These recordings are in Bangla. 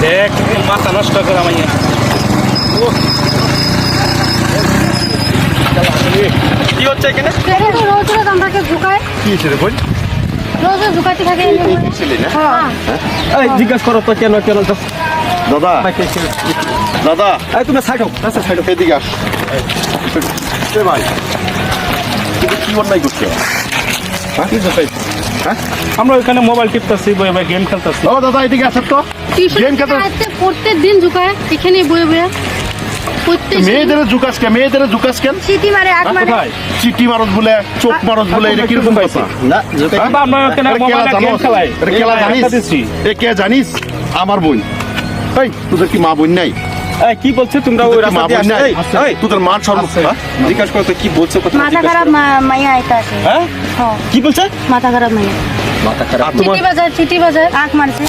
দেখ মাথা নষ্ট করে আমায় কি হচ্ছে এখানে? রোজ রোজ আমাকে ঢুকায়, কি হচ্ছে রে বোন? রোজ রোজ ঢুকাতে থাকে। এই জিজ্ঞাসা করো তো কেন কেন দাদা দাদা এই তুমি সাইড হোক রাস্তা সাইড হোক এদিকে আস এ ভাই তুমি কি অন্যায় করছো? কি দোকাই হ্যাঁ আমরা ওখানে মোবাইল টিপতেছি বই বই গেম খেলতেছি ও দাদা এদিকে আসেন তো গেম খেলতে প্রত্যেক দিন ঢুকায় এখানে বয়ে বয়ে। মেয়েদের ঝুকাস কেন মেয়েদের ঝুকাস কেন চিঠি মারে, আট মারে। কোথায় চিটি মারত বলে চোখ মারত বলে এটা কিরকম কথা না আমরা ওখানে মোবাইলে গেম খেলাই এটা খেলা জানিস এ কে জানিস আমার বোন এই তোদের কি মা বোন নাই এই কি বলছো তোমরা ওই রাস্তা দিয়ে আসছো এই তোদের মান সম্মান জিজ্ঞাসা করো তো কি বলছো কথা মাথা খারাপ মাইয়া আইতা আছে। হ্যাঁ হ্যাঁ, কি বলছে মাথা খারাপ মাইয়া। মাথা খারাপ চিঠি বাজায় আখ মারছে।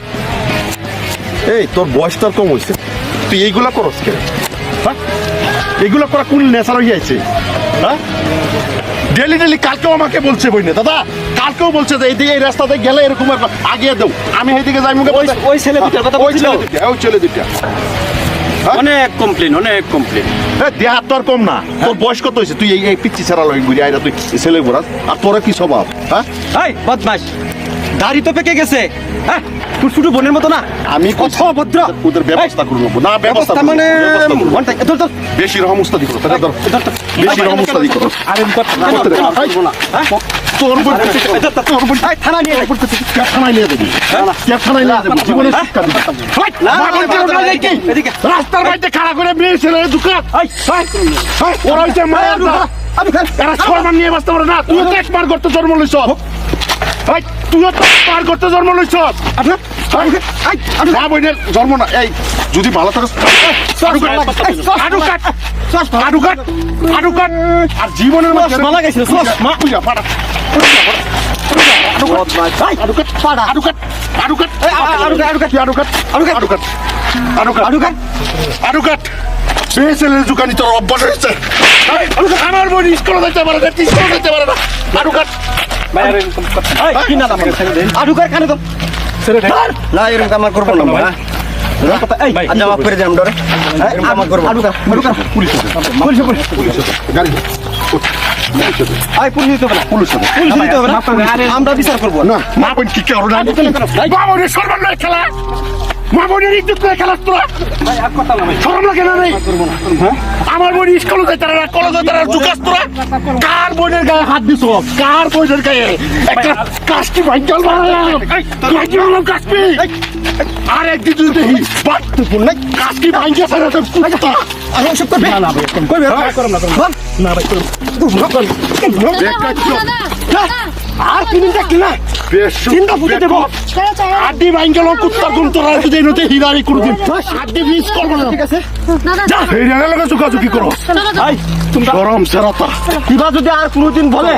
এই তোর বয়স তোর কম হয়েছে তুই এইগুলা করস কে হ্যাঁ এগুলা করা কোন নেশা হয়ে যাচ্ছে হ্যাঁ ডেলি ডেলি কালকেও আমাকে বলছে বই না দাদা কালকেও বলছে যে এইদিকে এই রাস্তাতে গেলে এরকম আগিয়ে দেও আমি এইদিকে যাই মুখে ওই ছেলে দুটার কথা বলছিল ওই ছেলে দুটা অনেক কমপ্লেন দেহা তোর কম না তোর বয়স কত হয়েছে তুই এই পিচ্ছি ছাড়া লই ঘুরে আইরা তুই ছেলে ঘোরাস আর তোরা কি স্বভাব হ্যাঁ এই বদমাশ দাড়ি তো পেকে গেছে হ্যাঁ তোর ছোট বোনের মতো না আমি কত ভদ্র ওদের ব্যবস্থা করবো না ব্যবস্থা মানে বেশি রহমস্তাদি করো বেশি রহমস্তাদি করো আরে তোর বোন তোর বোন থানা নিয়ে থানায় নিয়ে দেবি থানায় নিয়ে দেবি জীবনে শিক্ষা দিবি রাস্তার মধ্যে খাড়া করে মেয়ে ছেলে দোকান ওরা হচ্ছে মায়ের এরা সম্মান নিয়ে বাঁচতে পারে না তুইও তো একবার করতে জন্ম লইছ তুইও তো একবার করতে জন্ম লইছ না বইনের জন্ম না এই যদি ভালো থাকো আর জীবনের মধ্যে মালা গেছিল দোকানি তোর অভ্যাস হয়েছে আমার বোন স্কুলে যেতে পারে না স্কুলে যেতে পারে না আরুকাট কি না আডুকার কানে তো না এরকম আমার করবো না আচ্ছা মাফ করে দিলাম ডরে এরকম আমার করবো আমরা বিচার করবো না মা বোন কি কারো না মা বোনের সর্বনয় খেলা মা বোনের ইজ্জত করে খেলাস তোরা শরম লাগে না নেই আমার বোন স্কুলে যেতে না কলেজে যেতে না ঝুকাস তোরা কার বোনের গায়ে হাত দিছ কার বোনের গায়ে একটা কাস্টি ভাইজাল মারলাম কাস্টি আর একদিন যদি দেখি বাট্টুপুর নাই কাস্টি ভাইজা ফেরা তো কুত্তা আমি সব করবে না ভাই কই করব না ভাই আর কি দিন দেখলি না চিন্তা ফুটে দেব আড্ডি ভাইঙ্গেল কুত্তার গুণ তোরা যদি নতে হিরারি করে দিন আড্ডি মিস করব না ঠিক আছে যা হিরারে লাগা চুকাচুকি করো ভাই তুমি গরম সেরাতা কিবা যদি আর কোনোদিন বলে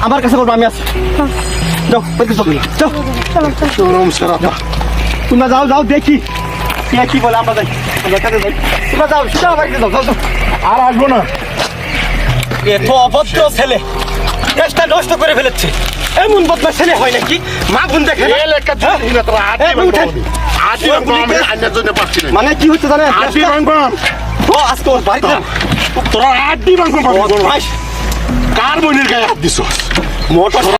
আমার কাছে করবো আমি আছি যাও যাও গরম সেরাতা তোমরা যাও যাও দেখি কে কি বলে আমরা যাই তোমরা যাও সেটা বাড়িতে যাও যাও আর আসবো না এত অভদ্র ছেলে দেশটা নষ্ট করে ফেলেছে এমন বদমাশ ছেলে হয় নাকি মা বোন দেখে না এলাকা জুড়ে না তোরা আড্ডি ভাঙবো আন্নার জন্য পাচ্ছি না মানে কি হচ্ছে জানেন আড্ডি ভাঙবো ও আজকে ওর বাড়িতে তোরা আড্ডি ভাঙবো বদমাশ কার বোনের গায়ে হাত দিছ মোটর